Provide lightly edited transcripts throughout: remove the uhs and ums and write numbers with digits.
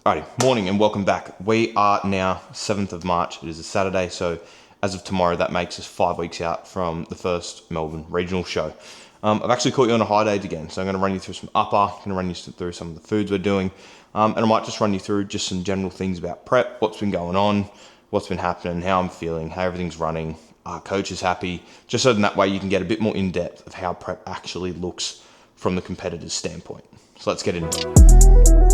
Alrighty, morning and welcome back. We are now 7th of March. It is a Saturday, so as of tomorrow, that makes us 5 weeks out from the first Melbourne regional show. I've actually caught you on a high day again, so I'm going to run you through some upper, I'm going to run you through some of the foods we're doing, and I might just run you through just some general things about prep, what's been going on, what's been happening, how I'm feeling, how everything's running, our coach is happy, just so that way you can get a bit more in depth of how prep actually looks from the competitor's standpoint. So let's get into it.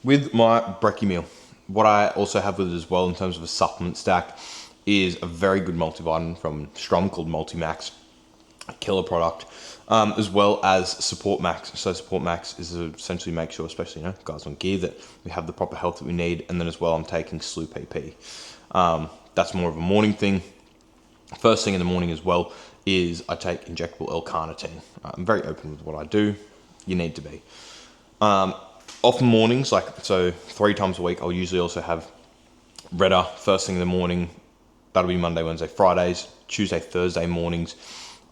With my brekkie meal, what I also have with it as well in terms of a supplement stack is a very good multivitamin from Strom called Multimax, a killer product, as well as Support Max. So Support Max is essentially make sure, especially guys on gear, that we have the proper health that we need. And then as well, I'm taking Sloop EP. That's more of a morning thing. First thing in the morning as well is I take injectable L-carnitine. I'm very open with what I do. You need to be. Often mornings, so 3 times a week, I'll usually also have Redder first thing in the morning. That'll be Monday, Wednesday, Fridays. Tuesday, Thursday mornings,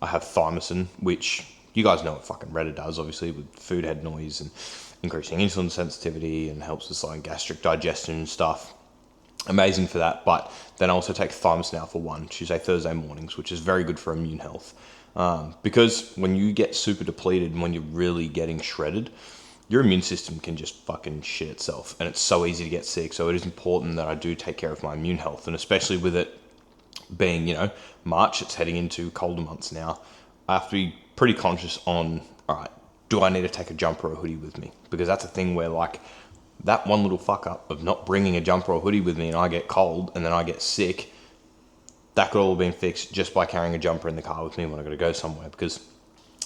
I have Thymosin, which you guys know what fucking Redder does, obviously, with food head noise and increasing insulin sensitivity and helps with like gastric digestion and stuff. Amazing for that. But then I also take Thymosin Alpha 1 Tuesday, Thursday mornings, which is very good for immune health. Because when you get super depleted and when you're really getting shredded, your immune system can just fucking shit itself, and it's so easy to get sick. So it is important that I do take care of my immune health, and especially with it being, March, it's heading into colder months now. I have to be pretty conscious on, all right, do I need to take a jumper or a hoodie with me? Because that's a thing where that one little fuck up of not bringing a jumper or hoodie with me and I get cold and then I get sick, that could all have been fixed just by carrying a jumper in the car with me when I got to go somewhere, because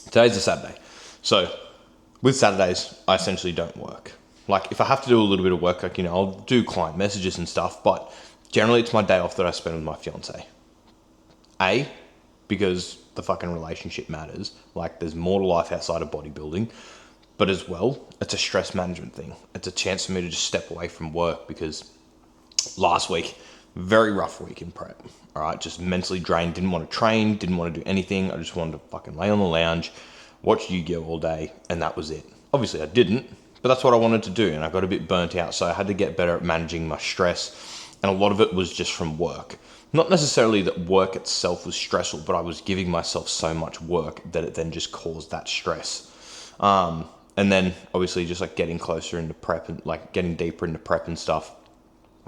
today's a Saturday. So with Saturdays, I essentially don't work. If I have to do a little bit of work, I'll do client messages and stuff, but generally it's my day off that I spend with my fiance. Because the fucking relationship matters. There's more to life outside of bodybuilding, but as well, it's a stress management thing. It's a chance for me to just step away from work, because last week, very rough week in prep. All right, just mentally drained, didn't want to train, didn't want to do anything. I just wanted to fucking lay on the lounge, watch Yu-Gi-Oh all day, and that was it. Obviously I didn't, but that's what I wanted to do, and I got a bit burnt out, so I had to get better at managing my stress, and a lot of it was just from work. Not necessarily that work itself was stressful, but I was giving myself so much work that it then just caused that stress. And then obviously just getting closer into prep and getting deeper into prep and stuff,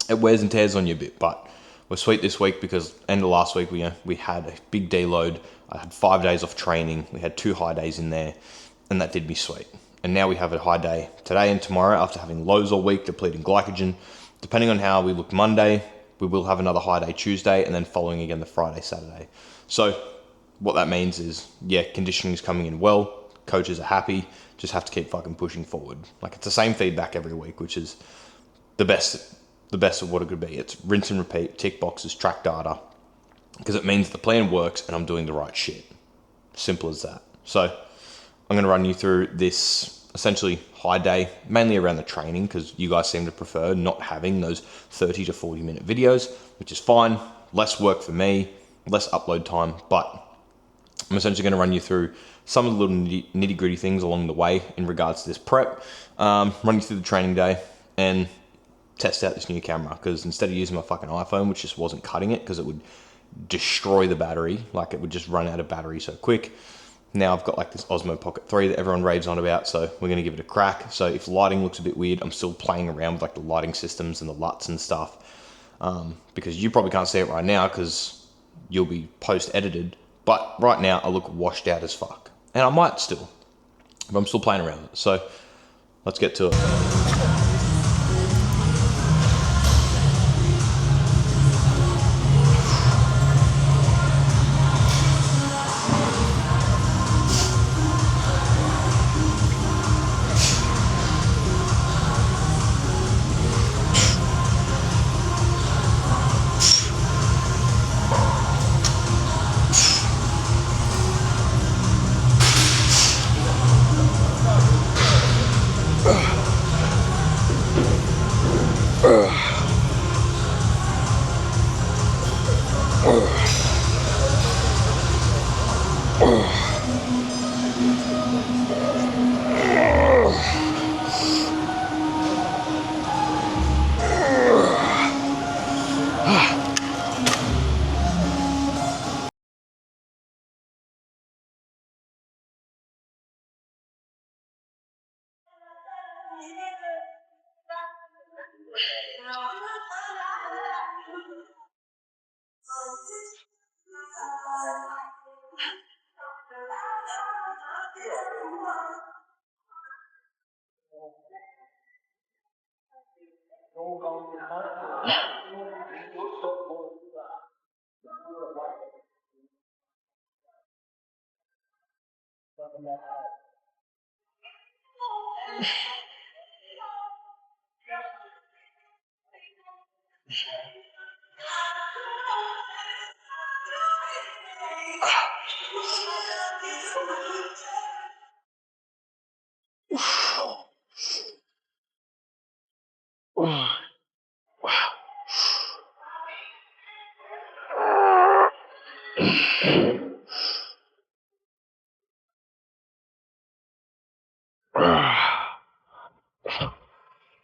it wears and tears on you a bit. But we're sweet this week because end of last week we had a big deload. I had 5 days off training. We had 2 high days in there, and that did me sweet. And now we have a high day today and tomorrow after having lows all week, depleting glycogen. Depending on how we look Monday, we will have another high day Tuesday, and then following again the Friday, Saturday. So what that means is, conditioning is coming in well. Coaches are happy. Just have to keep fucking pushing forward. It's the same feedback every week, which is the best of what it could be. It's rinse and repeat, tick boxes, track data, because it means the plan works and I'm doing the right shit. Simple as that. So I'm going to run you through this essentially high day, mainly around the training, because you guys seem to prefer not having those 30 to 40 minute videos, which is fine. Less work for me, less upload time, but I'm essentially going to run you through some of the little nitty gritty things along the way in regards to this prep, run you through the training day, and test out this new camera, because instead of using my fucking iPhone, which just wasn't cutting it because it would destroy the battery, it would just run out of battery so quick, Now I've got like this Osmo Pocket 3 that everyone raves on about, so we're going to give it a crack. So if lighting looks a bit weird, I'm still playing around with like the lighting systems and the LUTs and stuff, because you probably can't see it right now because you'll be post-edited, but right now I look washed out as fuck. And I might still, but I'm still playing around with it. So let's get to it.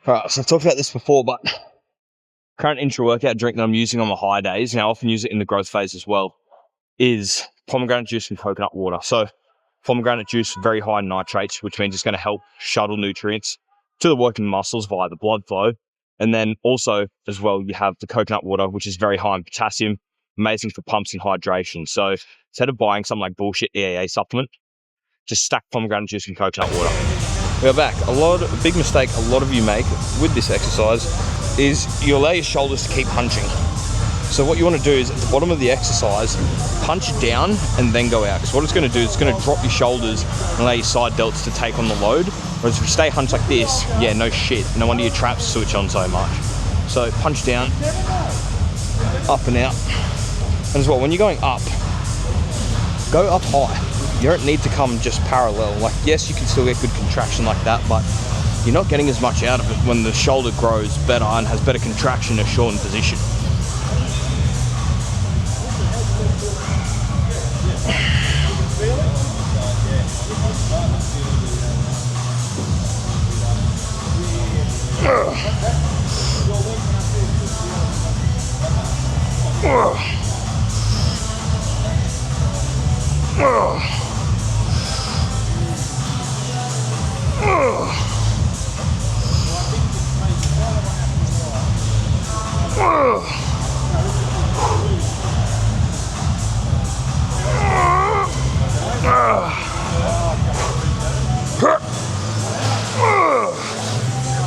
Alright, so I've talked about this before, but current intra-workout drink that I'm using on my high days, and I often use it in the growth phase as well, is pomegranate juice and coconut water. So pomegranate juice, very high in nitrates, which means it's going to help shuttle nutrients to the working muscles via the blood flow. And then also, as well, you have the coconut water, which is very high in potassium, amazing for pumps and hydration. So instead of buying some like bullshit EAA supplement, just stack pomegranate juice and coconut water. We're back. A big mistake a lot of you make with this exercise is you allow your shoulders to keep hunching. So what you want to do is at the bottom of the exercise, punch down and then go out. Because what it's going to do is it's going to drop your shoulders and allow your side delts to take on the load. Whereas if you stay hunched like this, yeah, no shit. No wonder your traps switch on so much. So punch down, up and out. And as well, when you're going up, go up high. You don't need to come just parallel. Like, yes, you can still get good contraction like that, but you're not getting as much out of it when the shoulder grows better and has better contraction in a shortened position.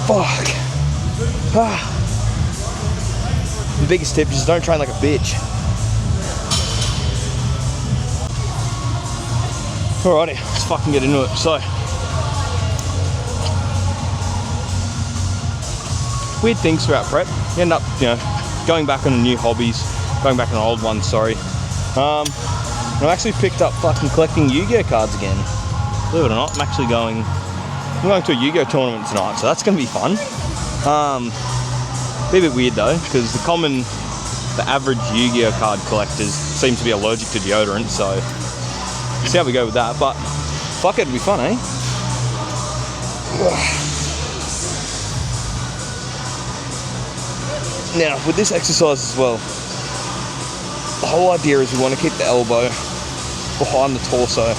Fuck. The biggest tip, just don't train like a bitch. Alrighty, let's fucking get into it. So, weird things throughout prep. You end up, going back on new hobbies, going back on old ones, sorry. I've actually picked up fucking collecting Yu-Gi-Oh cards again. Believe it or not, I'm going to a Yu-Gi-Oh tournament tonight, so that's going to be fun. Be a bit weird though, because the average Yu-Gi-Oh card collectors seem to be allergic to deodorant, so see how we go with that. But fuck it, it'll be fun, eh? Now, with this exercise as well, the whole idea is we want to keep the elbow behind the torso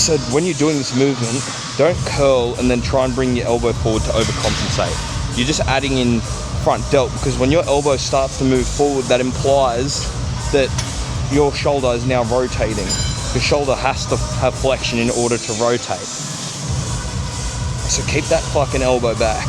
So when you're doing this movement, don't curl and then try and bring your elbow forward to overcompensate. You're just adding in front delt, because when your elbow starts to move forward, that implies that your shoulder is now rotating. Your shoulder has to have flexion in order to rotate. So keep that fucking elbow back.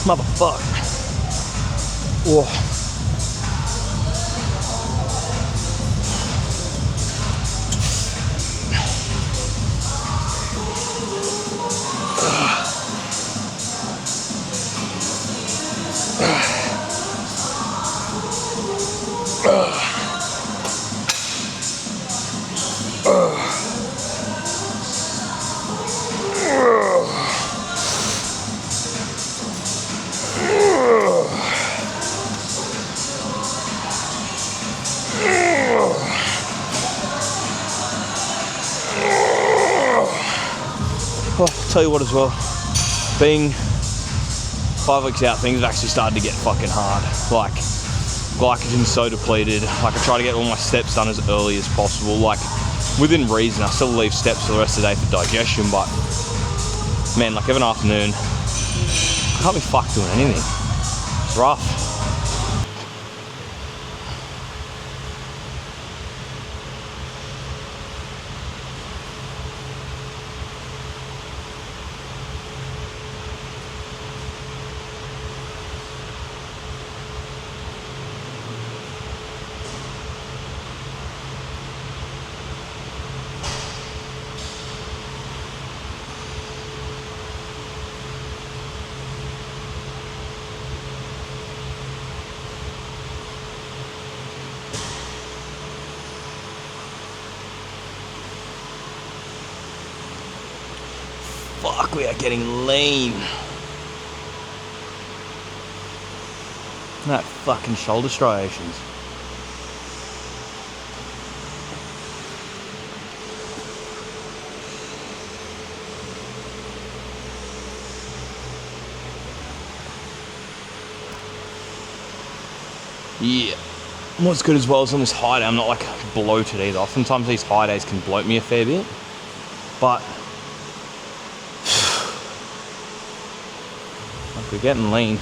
Motherfucker. Whoa. Well, I'll tell you what as well, being 5 weeks out, things have actually started to get fucking hard. Like, glycogen's so depleted. Like, I try to get all my steps done as early as possible. Like, within reason, I still leave steps for the rest of the day for digestion, but man, like, of an afternoon, I can't be fucked doing anything. It's rough. Fuck, we are getting lean. That fucking shoulder striations. Yeah. What's good as well is on this high day, I'm not like bloated either. Oftentimes these high days can bloat me a fair bit, but like, we're getting lean.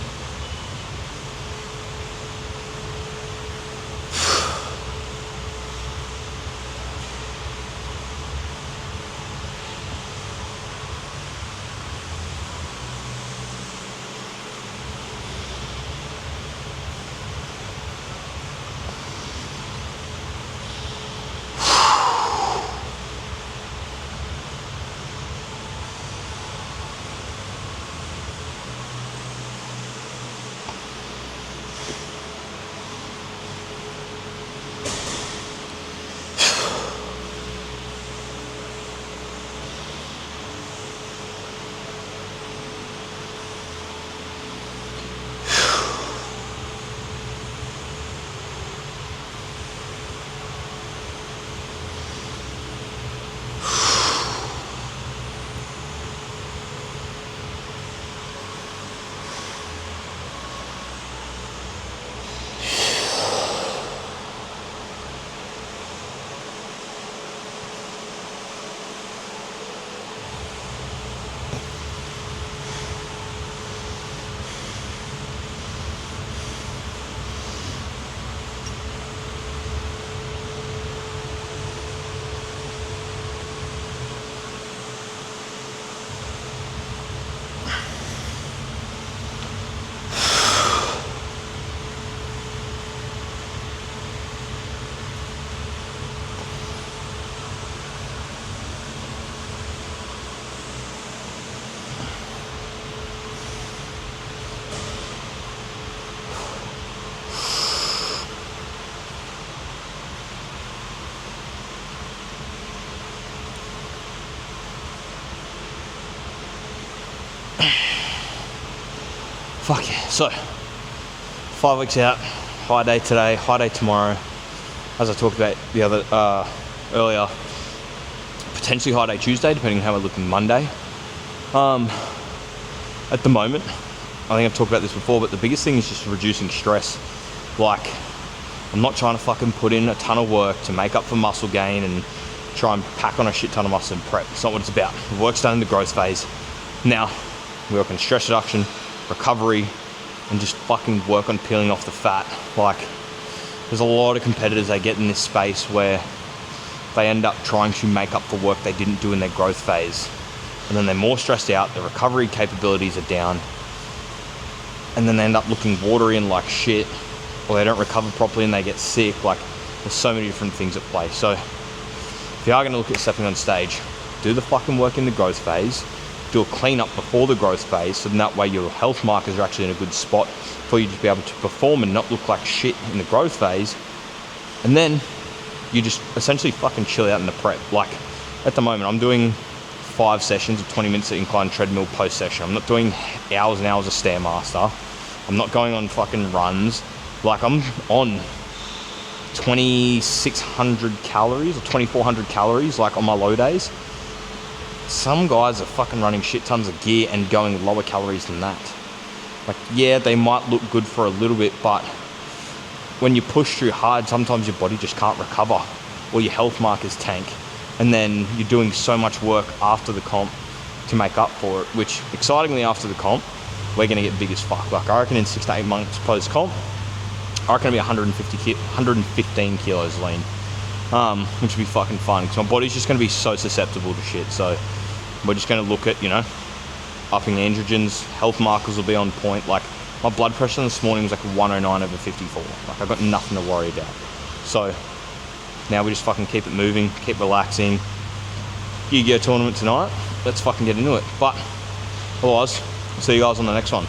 Fuck yeah. So 5 weeks out, high day today, high day tomorrow. As I talked about the other earlier, potentially high day Tuesday, depending on how I look on Monday. At the moment, I think I've talked about this before, but the biggest thing is just reducing stress. Like, I'm not trying to fucking put in a ton of work to make up for muscle gain and try and pack on a shit ton of muscle and prep. It's not what it's about. The work's done in the growth phase. Now, we work on stress reduction, recovery, and just fucking work on peeling off the fat. Like, there's a lot of competitors they get in this space where they end up trying to make up for work they didn't do in their growth phase. And then they're more stressed out, their recovery capabilities are down, and then they end up looking watery and like shit, or they don't recover properly and they get sick. Like, there's so many different things at play. So if you are going to look at stepping on stage, do the fucking work in the growth phase, do a clean up before the growth phase, so that way your health markers are actually in a good spot for you to be able to perform and not look like shit in the growth phase. And then you just essentially fucking chill out in the prep. Like, at the moment, I'm doing 5 sessions of 20 minutes of incline treadmill post session. I'm not doing hours and hours of Stairmaster. I'm not going on fucking runs. Like, I'm on 2,600 calories or 2,400 calories, like on my low days. Some guys are fucking running shit tons of gear and going lower calories than that. Like, yeah, they might look good for a little bit, but when you push too hard, sometimes your body just can't recover, or your health markers tank. And then you're doing so much work after the comp to make up for it, which, excitingly, after the comp, we're going to get big as fuck. Like, I reckon in 6 to 8 months post-comp, I reckon I'll be 115 kilos lean, which would be fucking fun, because my body's just going to be so susceptible to shit. So we're just going to look at, you know, upping androgens, health markers will be on point. Like, my blood pressure this morning was like 109/54. Like, I've got nothing to worry about. So now we just fucking keep it moving, keep relaxing. Yu-Gi-Oh tournament tonight. Let's fucking get into it. But otherwise, I'll see you guys on the next one.